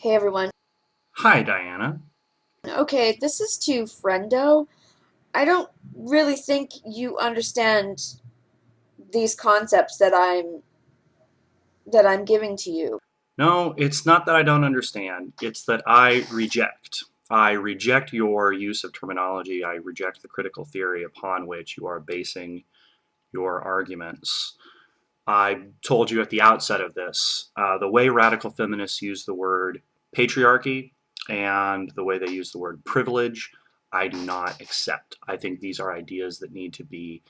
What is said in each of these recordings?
Hey everyone. Hi, Diana. Okay, this is to Friendo. I don't really think you understand these concepts that I'm giving to you. No, it's not that I don't understand. It's that I reject. I reject your use of terminology. I reject the critical theory upon which you are basing your arguments. I told you at the outset of this, the way radical feminists use the word patriarchy and the way they use the word privilege, I do not accept. I think these are ideas that need to be,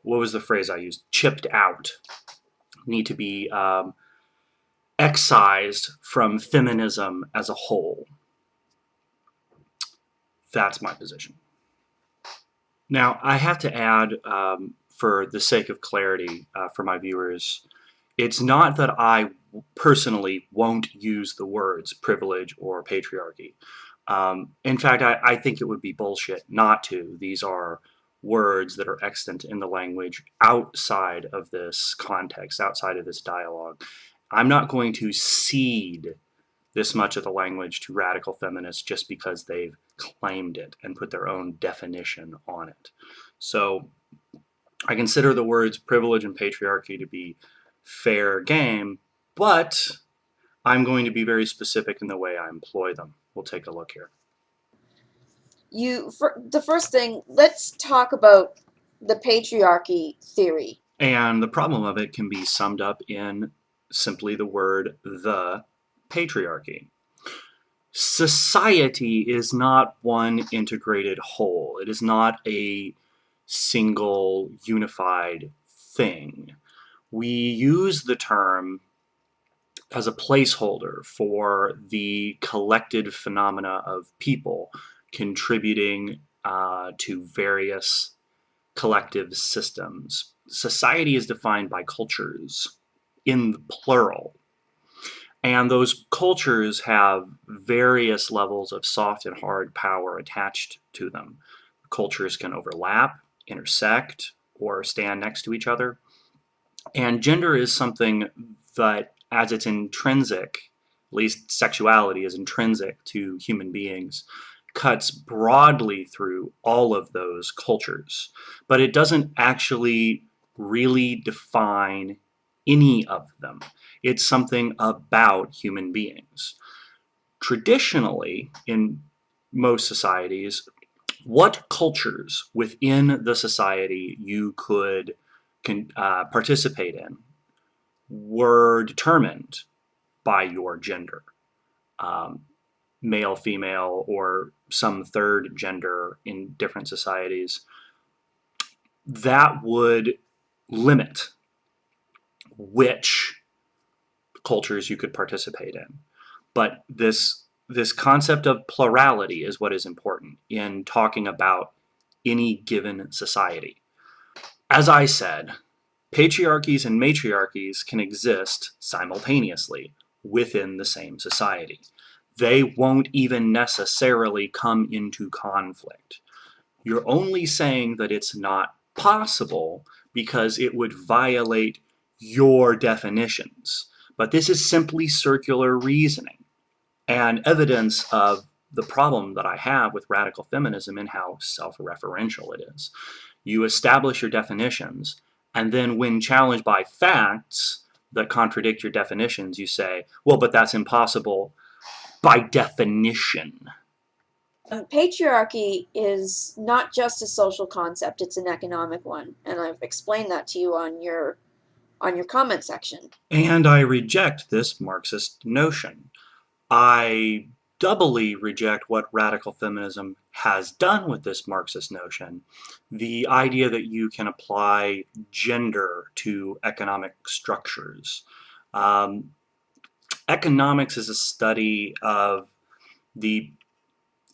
what was the phrase I used? Chipped out, need to be excised from feminism as a whole. That's my position. Now, I have to add, for the sake of clarity for my viewers, it's not that I personally won't use the words privilege or patriarchy. In fact, I think it would be bullshit not to. These are words that are extant in the language outside of this context, outside of this dialogue. I'm not going to cede this much of the language to radical feminists just because they've claimed it and put their own definition on it. So I consider the words privilege and patriarchy to be fair game, but I'm going to be very specific in the way I employ them. We'll take a look here. For the first thing, let's talk about the patriarchy theory. And the problem of it can be summed up in simply the word the patriarchy. Society is not one integrated whole. It is not a single unified thing. We use the term as a placeholder for the collected phenomena of people contributing to various collective systems. Society is defined by cultures in the plural. And those cultures have various levels of soft and hard power attached to them. Cultures can overlap, intersect, or stand next to each other. And gender is something that, as it's intrinsic, at least sexuality is intrinsic to human beings, cuts broadly through all of those cultures. But it doesn't actually really define any of them. It's something about human beings. Traditionally, in most societies, what cultures within the society you could participate in were determined by your gender, um, male, female, or some third gender in different societies. That would limit which cultures you could participate in. But this concept of plurality is what is important in talking about any given society. As I said, patriarchies and matriarchies can exist simultaneously within the same society. They won't even necessarily come into conflict. You're only saying that it's not possible because it would violate your definitions. But this is simply circular reasoning and evidence of the problem that I have with radical feminism and how self-referential it is. You establish your definitions, and then when challenged by facts that contradict your definitions, you say, well, but that's impossible by definition. Patriarchy is not just a social concept, it's an economic one, and I've explained that to you on your comment section. And I reject this Marxist notion. I doubly reject what radical feminism has done with this Marxist notion. The idea that you can apply gender to economic structures. Um, Economics is a study of the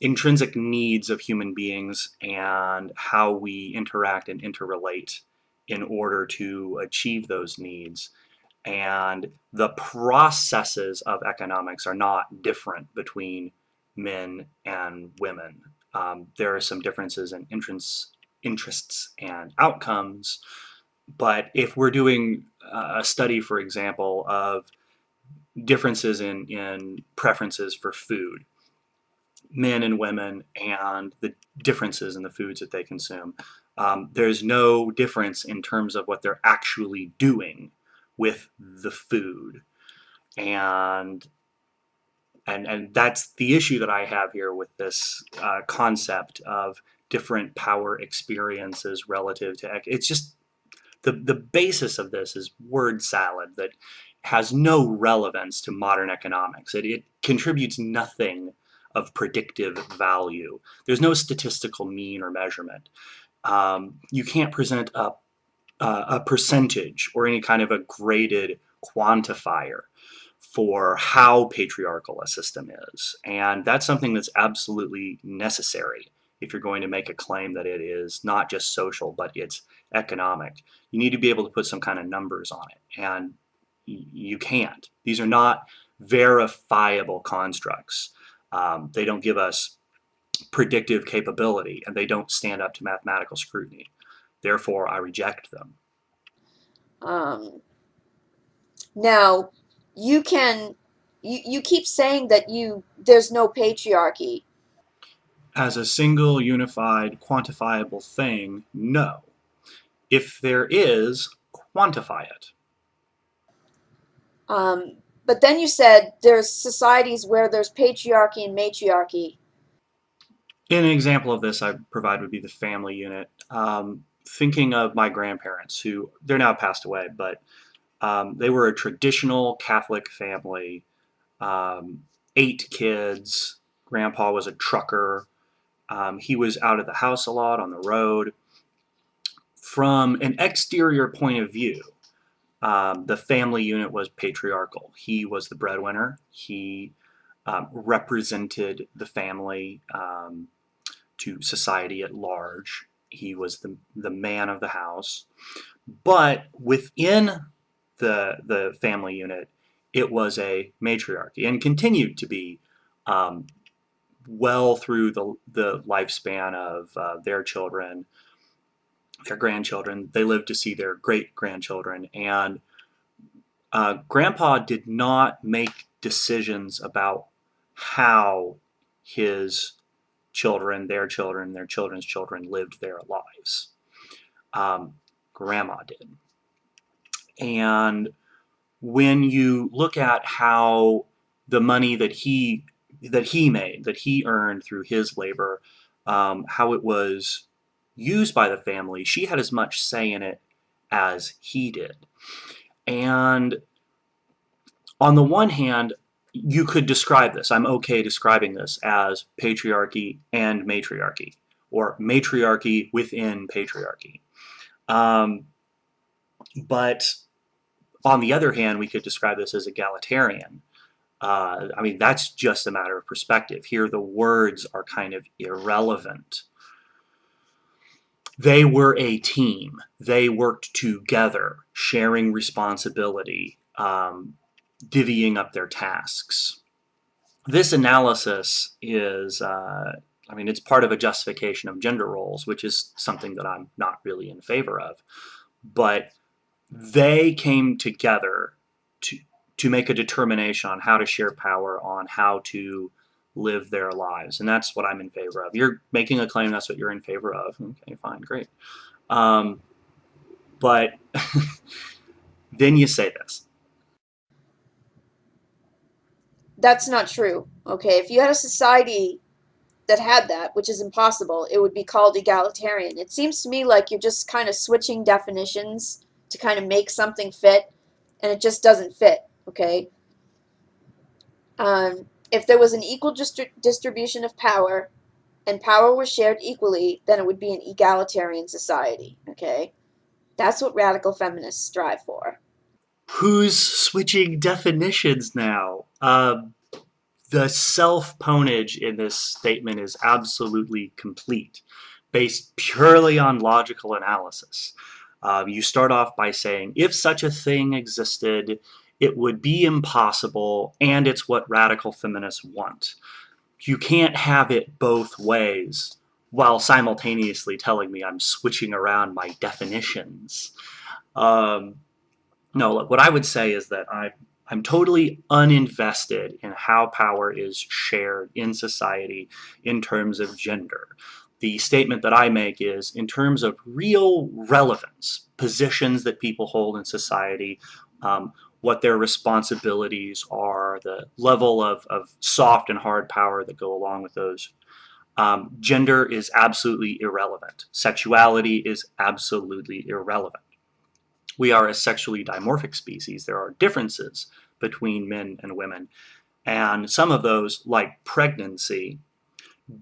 intrinsic needs of human beings and how we interact and interrelate in order to achieve those needs. And the processes of economics are not different between men and women. There are some differences in interests and outcomes, but if we're doing a study, for example, of differences in preferences for food, men and women, and the differences in the foods that they consume. There's no difference in terms of what they're actually doing with the food. And and that's the issue that I have here with this concept of different power experiences relative to it's just the basis of this is word salad that has no relevance to modern economics. It contributes nothing of predictive value. There's no statistical mean or measurement. You can't present a percentage or any kind of a graded quantifier for how patriarchal a system is. And that's something that's absolutely necessary if you're going to make a claim that it is not just social, but it's economic. You need to be able to put some kind of numbers on it. And you can't. These are not verifiable constructs. They don't give us predictive capability, and they don't stand up to mathematical scrutiny. Therefore, I reject them. Um, Now, you can you keep saying that there's no patriarchy. As a single, unified, quantifiable thing, no. If there is, quantify it. But then you said there's societies where there's patriarchy and matriarchy. An example of this I provide would be the family unit. Thinking of my grandparents, who they're now passed away, but they were a traditional Catholic family, 8 kids. Grandpa was a trucker. He was out of the house a lot on the road. From an exterior point of view, the family unit was patriarchal. He was the breadwinner. He represented the family to society at large. He was the man of the house. But within the family unit, it was a matriarchy and continued to be um, well through the lifespan of their children, their grandchildren. They lived to see their great grandchildren. And Grandpa did not make decisions about how his children, their children's children lived their lives. Um, Grandma did. And when you look at how the money that he made, that he earned through his labor, how it was used by the family, she had as much say in it as he did. And on the one hand, you could describe this, I'm okay describing this as patriarchy and matriarchy, or matriarchy within patriarchy. Um, but on the other hand, we could describe this as egalitarian. I mean, that's just a matter of perspective. Here, the words are kind of irrelevant. They were a team. They worked together, sharing responsibility, divvying up their tasks. This analysis is, I mean, it's part of a justification of gender roles, which is something that I'm not really in favor of. But they came together to to make a determination on how to share power, on how to live their lives, and that's what I'm in favor of. You're making a claim that's what you're in favor of. Okay, fine, great. Um, but then you say this. That's not true. Okay, if you had a society that had that, which is impossible, it would be called egalitarian. It seems to me like you're just kind of switching definitions to kind of make something fit, and it just doesn't fit. Okay, if there was an equal distribution of power and power was shared equally, then it would be an egalitarian society. Okay, that's what radical feminists strive for. Who's switching definitions now? The self-ponage in this statement is absolutely complete, based purely on logical analysis. You start off by saying, if such a thing existed, it would be impossible, and it's what radical feminists want. You can't have it both ways while simultaneously telling me I'm switching around my definitions. No, look, what I would say is that I'm totally uninvested in how power is shared in society in terms of gender. The statement that I make is in terms of real relevance, positions that people hold in society, what their responsibilities are, the level of soft and hard power that go along with those. Gender is absolutely irrelevant. Sexuality is absolutely irrelevant. We are a sexually dimorphic species. There are differences between men and women. And some of those, like pregnancy,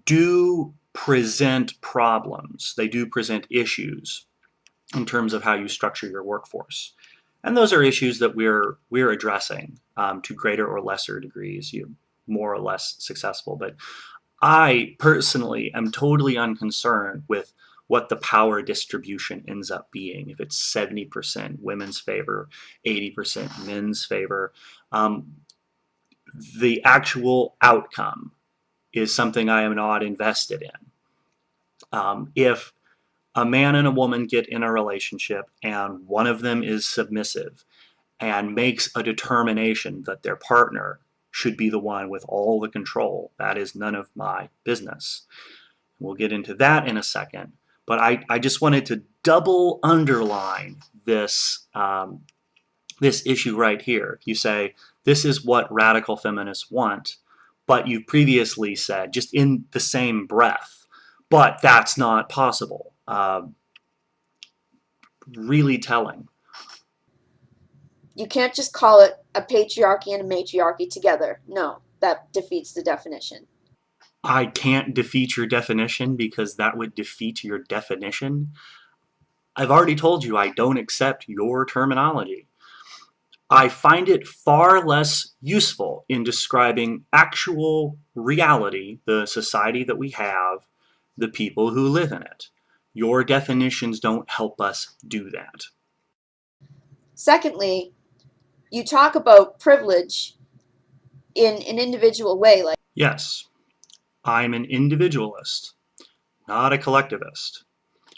do present problems. They do present issues in terms of how you structure your workforce. And those are issues that we're addressing to greater or lesser degrees, more or less successful. But I personally am totally unconcerned with what the power distribution ends up being. If it's 70% women's favor, 80% men's favor, um, the actual outcome is something I am not invested in. If a man and a woman get in a relationship and one of them is submissive and makes a determination that their partner should be the one with all the control, that is none of my business. We'll get into that in a second. But I just wanted to double underline this issue right here. You say, this is what radical feminists want, but you previously said, just in the same breath, but that's not possible. Really telling. You can't just call it a patriarchy and a matriarchy together. No, that defeats the definition. I can't defeat your definition because that would defeat your definition. I've already told you I don't accept your terminology. I find it far less useful in describing actual reality, the society that we have, the people who live in it. Your definitions don't help us do that. Secondly, you talk about privilege in an individual way. Like, Yes, I'm an individualist, not a collectivist.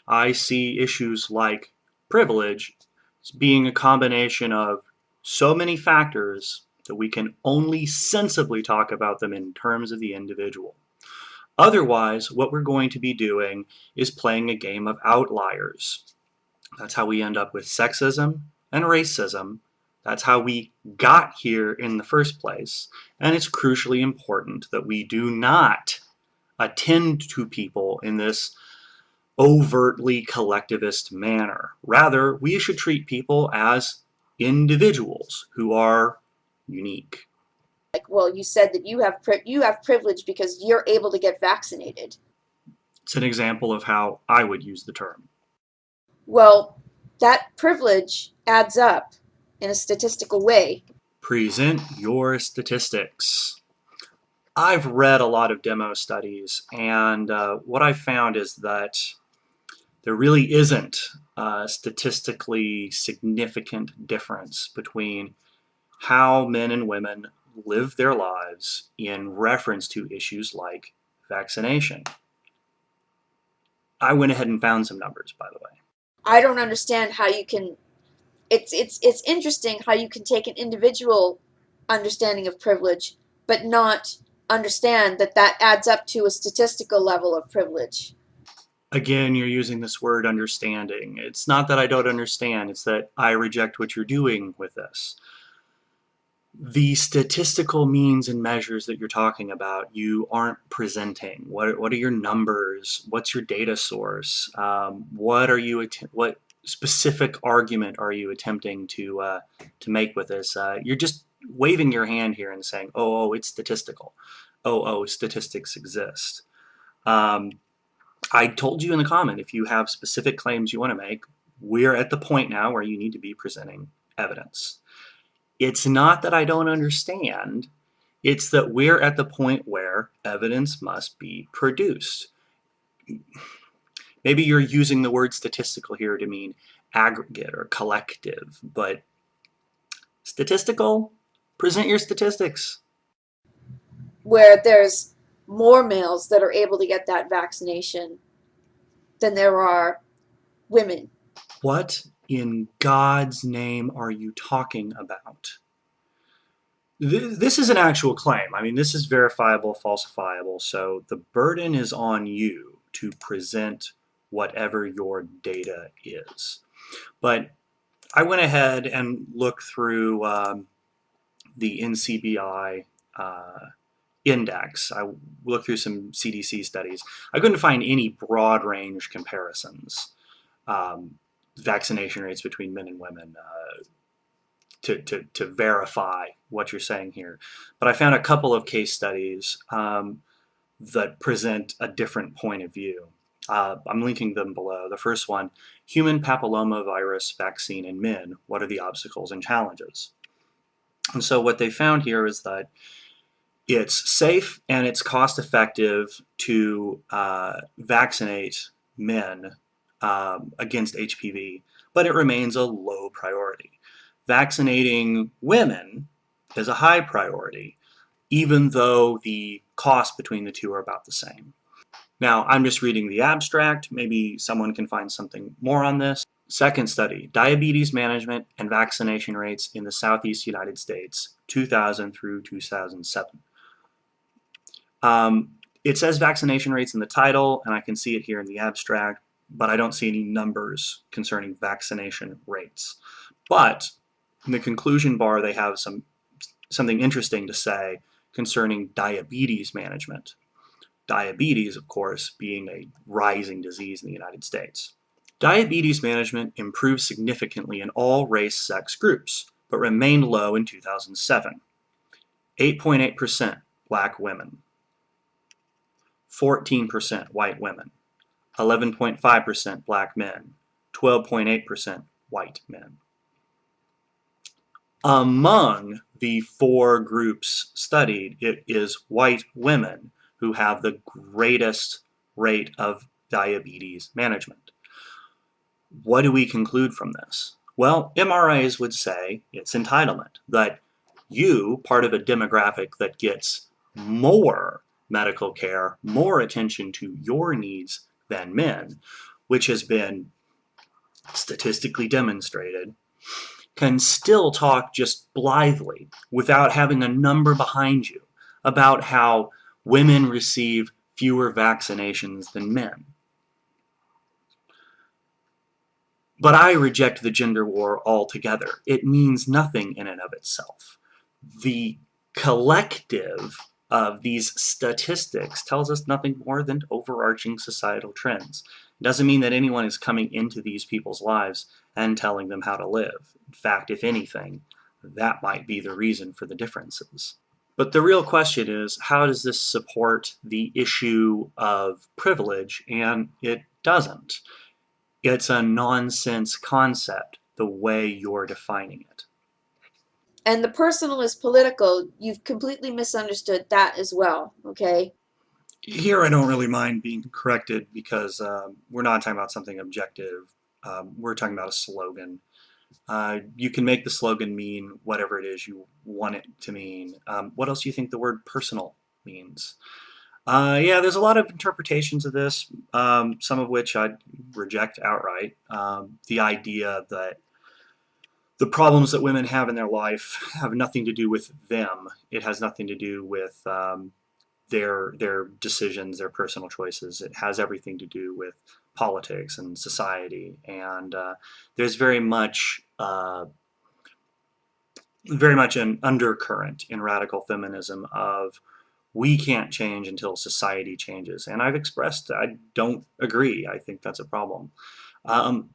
I see issues like privilege as being a combination of so many factors that we can only sensibly talk about them in terms of the individual. Otherwise, what we're going to be doing is playing a game of outliers. That's how we end up with sexism and racism. That's how we got here in the first place. And it's crucially important that we do not attend to people in this overtly collectivist manner. Rather, we should treat people as individuals who are unique. well, you said that you have privilege because you're able to get vaccinated. It's an example of how I would use the term. Well, that privilege adds up in a statistical way. Present your statistics. I've read a lot of demo studies, and what I've found is that there really isn't a statistically significant difference between how men and women live their lives in reference to issues like vaccination. I went ahead and found some numbers, by the way. I don't understand how you can it's interesting how you can take an individual understanding of privilege but not understand that that adds up to a statistical level of privilege. Again, you're using this word understanding. It's not that I don't understand, it's that I reject what you're doing with this. The statistical means and measures that you're talking about, you aren't presenting. What are your numbers? What's your data source? What specific argument are you attempting to make with this? You're just waving your hand here and saying, "Oh, it's statistical. Oh, statistics exist." Um, I told you in the comment if you have specific claims you want to make, we're at the point now where you need to be presenting evidence. It's not that I don't understand, it's that we're at the point where evidence must be produced. Maybe you're using the word statistical here to mean aggregate or collective, but statistical, present your statistics. Where there's more males that are able to get that vaccination than there are women. What in God's name are you talking about? This is an actual claim. I mean, this is verifiable, falsifiable. So the burden is on you to present whatever your data is. But I went ahead and looked through the NCBI index. I looked through some CDC studies. I couldn't find any broad range comparisons, um, vaccination rates between men and women, to verify what you're saying here. But I found a couple of case studies that present a different point of view. I'm linking them below. The first one, human papillomavirus vaccine in men. What are the obstacles and challenges? And so what they found here is that it's safe and it's cost effective to vaccinate men against HPV, but it remains a low priority. Vaccinating women is a high priority, even though the cost between the two are about the same. Now, I'm just reading the abstract. Maybe someone can find something more on this. Second study, diabetes management and vaccination rates in the Southeast United States, 2000 through 2007. It says vaccination rates in the title, and I can see it here in the abstract, but I don't see any numbers concerning vaccination rates. But in the conclusion bar, they have something interesting to say concerning diabetes management. Diabetes, of course, being a rising disease in the United States. Diabetes management improved significantly in all race sex groups, but remained low in 2007. 8.8% black women, 14% white women, 11.5% black men, 12.8% white men. Among the four groups studied, it is white women who have the greatest rate of diabetes management. What do we conclude from this? Well, MRAs would say it's entitlement, that you, part of a demographic that gets more medical care, more attention to your needs than men, which has been statistically demonstrated, can still talk just blithely without having a number behind you about how women receive fewer vaccinations than men. But I reject the gender war altogether. It means nothing in and of itself. The collective of these statistics tells us nothing more than overarching societal trends. It doesn't mean that anyone is coming into these people's lives and telling them how to live. In fact, if anything, that might be the reason for the differences. But the real question is, how does this support the issue of privilege? And it doesn't. It's a nonsense concept, the way you're defining it. And the personal is political. You've completely misunderstood that as well, okay? Here, I don't really mind being corrected because we're not talking about something objective. We're talking about a slogan. You can make the slogan mean whatever it is you want it to mean. What else do you think the word personal means? Yeah, there's a lot of interpretations of this, some of which I reject outright. The idea that the problems that women have in their life have nothing to do with them. It has nothing to do with their decisions, their personal choices. It has everything to do with politics and society. And there's very much an undercurrent in radical feminism of we can't change until society changes. And I've expressed I don't agree. I think that's a problem. Um,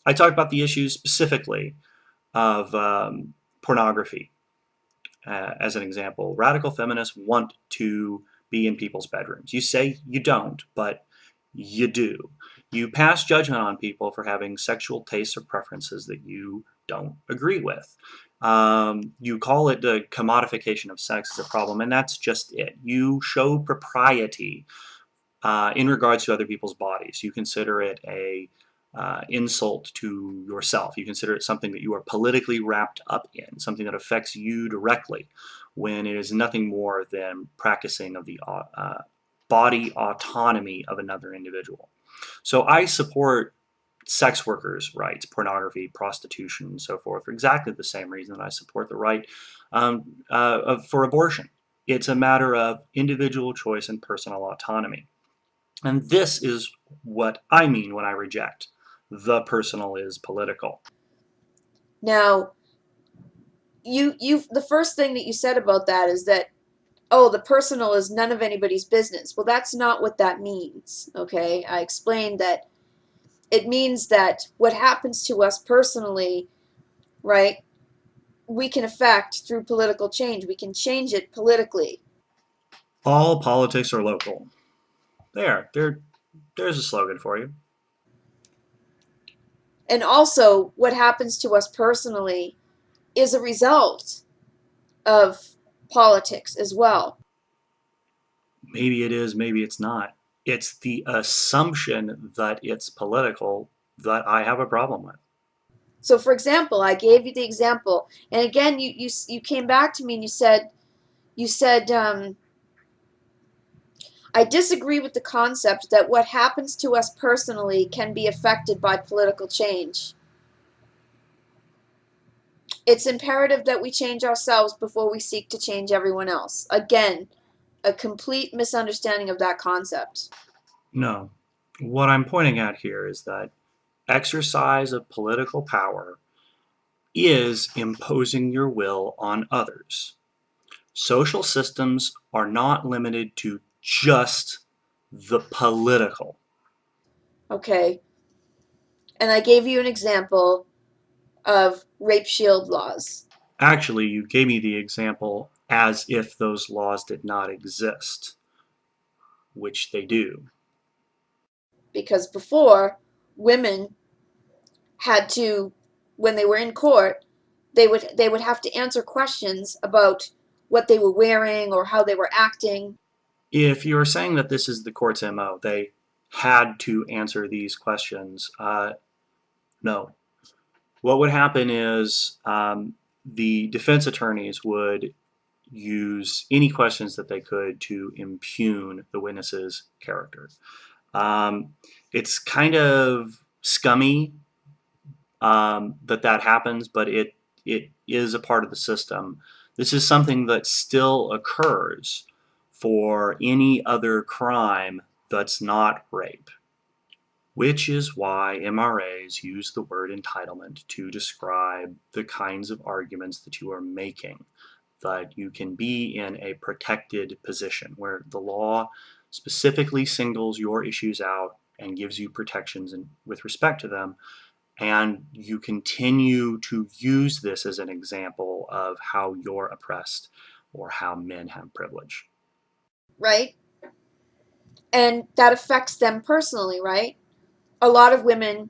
I talked about the issues specifically of pornography as an example. Radical feminists want to be in people's bedrooms. You say you don't, but you do. You pass judgment on people for having sexual tastes or preferences that you don't agree with. You call it the commodification of sex as a problem, and that's just it. You show propriety in regards to other people's bodies. You consider it a insult to yourself. You consider it something that you are politically wrapped up in, something that affects you directly, when it is nothing more than practicing of the body autonomy of another individual. So I support sex workers' rights, pornography, prostitution, and so forth, for exactly the same reason that I support the right for abortion. It's a matter of individual choice and personal autonomy. And this is what I mean when I reject the personal is political. Now, you the first thing that you said about that is that, oh, the personal is none of anybody's business. Well, that's not what that means. Okay, I explained that it means that what happens to us personally, right, we can affect through political change. We can change it politically. All politics are local. There's a slogan for you. And also, what happens to us personally is a result of politics as well. Maybe it is, maybe it's not. It's the assumption that it's political that I have a problem with. So, for example, I gave you the example, and again, you came back to me and you said, I disagree with the concept that what happens to us personally can be affected by political change. It's imperative that we change ourselves before we seek to change everyone else. Again, a complete misunderstanding of that concept. No. What I'm pointing at here is that exercise of political power is imposing your will on others. Social systems are not limited to just the political. Okay, and I gave you an example of rape shield laws Actually, you gave me the example as if those laws did not exist, which they do. because before, women had to, when they were in court, they would have to answer questions about what they were wearing or how they were acting. If you're saying that this is the court's MO, they had to answer these questions. No. What would happen is the defense attorneys would use any questions that they could to impugn the witness's character. Um, it's kind of scummy that happens, but it is a part of the system. This is something that still occurs for any other crime that's not rape, which is why MRAs use the word entitlement to describe the kinds of arguments that you are making. That you can be in a protected position where the law specifically singles your issues out and gives you protections with respect to them, and you continue to use this as an example of how you're oppressed or how men have privilege. Right? And that affects them personally, right? A lot of women,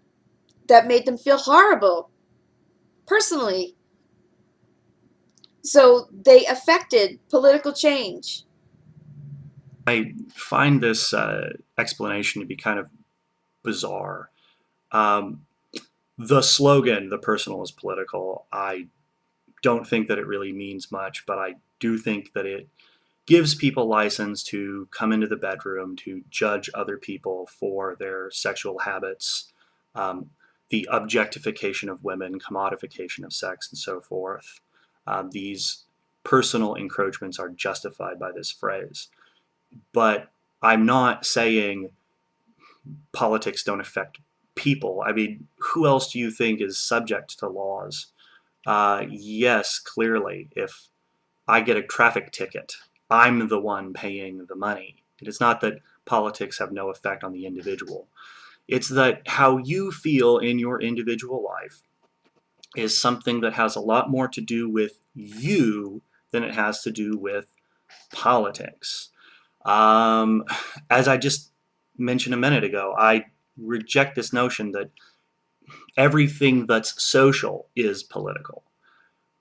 that made them feel horrible personally. So they affected political change. I find this explanation to be kind of bizarre. Um, the slogan, the personal is political, I don't think that it really means much, but I do think that it gives people license to come into the bedroom to judge other people for their sexual habits, um, the objectification of women, commodification of sex, and so forth. These personal encroachments are justified by this phrase. But I'm not saying politics don't affect people. I mean, who else do you think is subject to laws? Yes, clearly, if I get a traffic ticket, I'm the one paying the money. It is not that politics have no effect on the individual. It's that how you feel in your individual life is something that has a lot more to do with you than it has to do with politics. Um, as I just mentioned a minute ago, I reject this notion that everything that's social is political.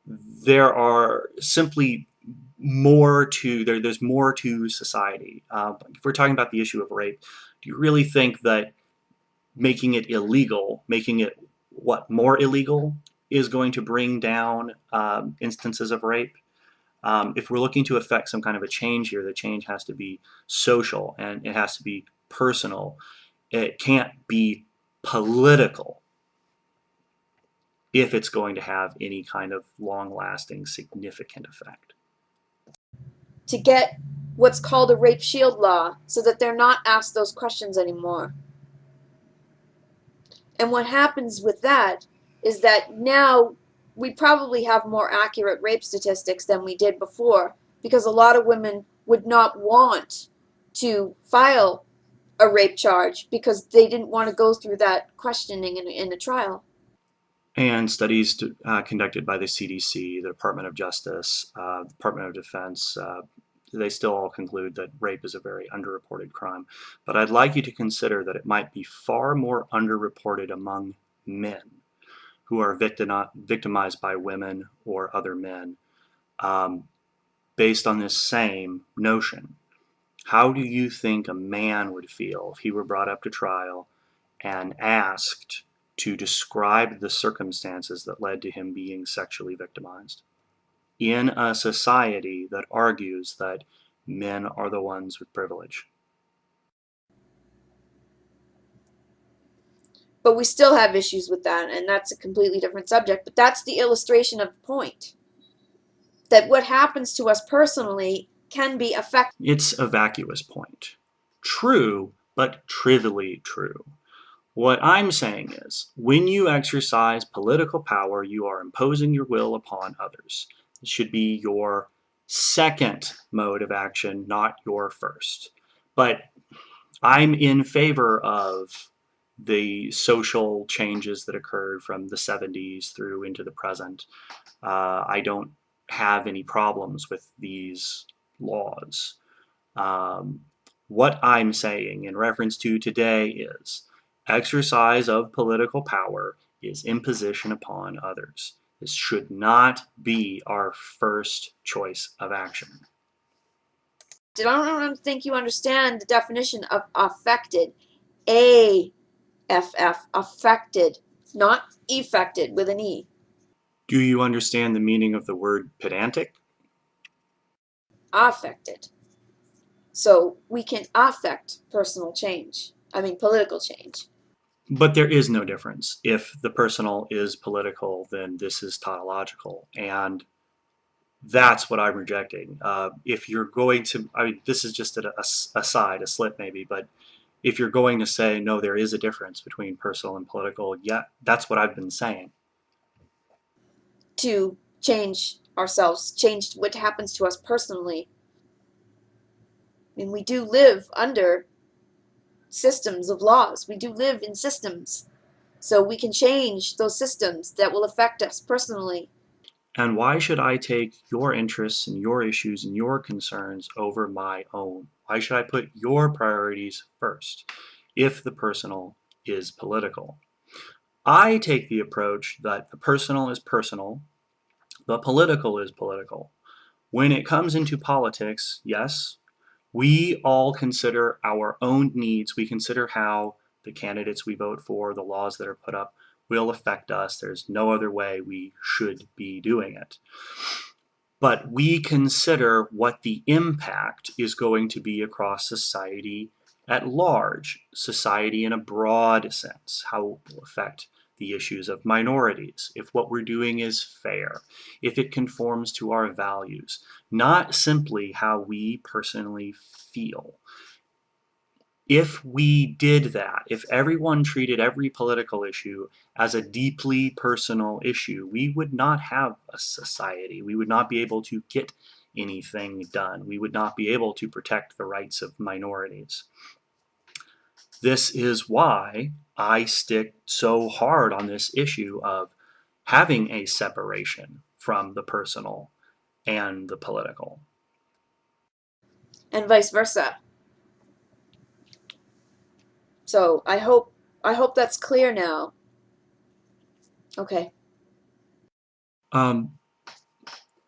There are simply there's more to society. If we're talking about the issue of rape, do you really think that making it illegal, making it what more illegal, is going to bring down instances of rape? If we're looking to affect some kind of a change here, the change has to be social and it has to be personal. It can't be political if it's going to have any kind of long-lasting, significant effect. To get what's called a rape shield law so that they're not asked those questions anymore. And what happens with that is that now we probably have more accurate rape statistics than we did before, because a lot of women would not want to file a rape charge because they didn't want to go through that questioning in a trial. And studies conducted by the CDC, the Department of Justice, Department of Defense, they still all conclude that rape is a very underreported crime. But I'd like you to consider that it might be far more underreported among men who are victimized by women or other men, um, based on this same notion. How do you think a man would feel if he were brought up to trial and asked to describe the circumstances that led to him being sexually victimized in a society that argues that men are the ones with privilege? But we still have issues with that, and that's a completely different subject. But that's the illustration of the point, that what happens to us personally can be affected. It's a vacuous point. True, but trivially true. What I'm saying is, when you exercise political power, you are imposing your will upon others. It should be your second mode of action, not your first. But I'm in favor of the social changes that occurred from the 70s through into the present. I don't have any problems with these laws. Um, what I'm saying in reference to today is exercise of political power is imposition upon others. This should not be our first choice of action. I don't think you understand the definition of affected. AFF, affected, not effected with an E. Do you understand the meaning of the word pedantic? Affected. So we can affect personal change. I mean, political change. But there is no difference. If the personal is political, then this is tautological. And that's what I'm rejecting. If you're going to, I mean, this is just a side, a slip maybe, but if you're going to say, no, there is a difference between personal and political, yeah, that's what I've been saying. To change ourselves, change what happens to us personally. I mean, we do live under systems of laws. We do live in systems. So we can change those systems that will affect us personally. And why should I take your interests and your issues and your concerns over my own? Why should I put your priorities first if the personal is political? I take the approach that the personal is personal, the political is political. When it comes into politics, yes, we all consider our own needs. We consider how the candidates we vote for, the laws that are put up, will affect us. There's no other way we should be doing it. But we consider what the impact is going to be across society at large, society in a broad sense, how it will affect the issues of minorities, if what we're doing is fair, if it conforms to our values, not simply how we personally feel. If we did that, if everyone treated every political issue as a deeply personal issue, we would not have a society. We would not be able to get anything done. We would not be able to protect the rights of minorities. This is why I stick so hard on this issue of having a separation from the personal and the political. And vice versa. So I hope that's clear now. Okay. Um,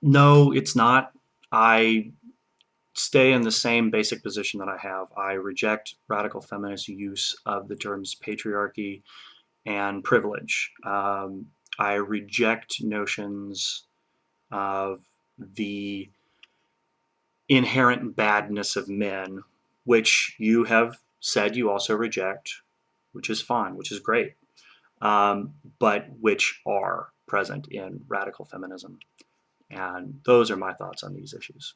no, it's not. I stay in the same basic position that I have. I reject radical feminist use of the terms patriarchy and privilege. I reject notions of the inherent badness of men, which you have said you also reject. which is fine, which is great, but which are present in radical feminism. And those are my thoughts on these issues.